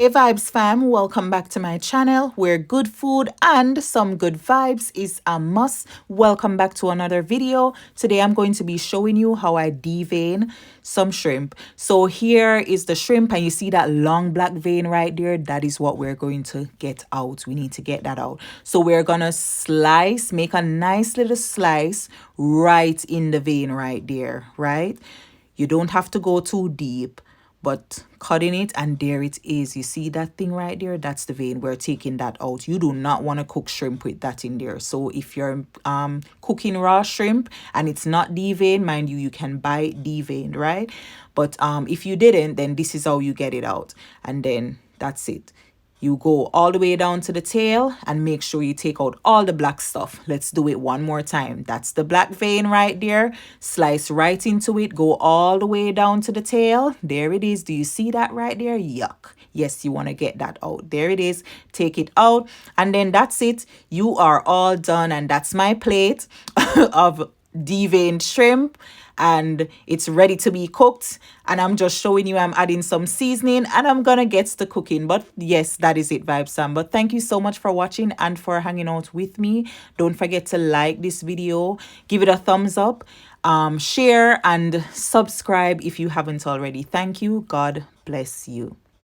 Hey vibes fam, welcome back to my channel where good food and some good vibes is a must. Welcome back to another video. Today I'm going to be showing you how I devein some shrimp. So here is the shrimp and you see that long black vein right there. That is what we're going to get out. We need to get that out. So we're gonna slice, make a nice little slice right in the vein right there, right? You don't have to go too deep, but cutting it and there it is. You see that thing right there? That's the vein. We're taking that out. You do not want to cook shrimp with that in there. So if you're cooking raw shrimp and it's not deveined, mind you, you can buy it deveined, right? But if you didn't, then this is how you get it out. And then that's it. You go all the way down to the tail and make sure you take out all the black stuff. Let's do it one more time. That's the black vein right there. Slice right into it. Go all the way down to the tail. There it is. Do you see that right there? Yuck. Yes, you want to get that out. There it is. Take it out. And then that's it. You are all done. And that's my plate of deveined shrimp, and it's ready to be cooked. And I'm just showing you I'm adding some seasoning and I'm gonna get to cooking. But yes, that is it, Vibe Sam. But thank you so much for watching and for hanging out with me. Don't forget to like this video, give it a thumbs up, share and subscribe if you haven't already. Thank you. God bless you.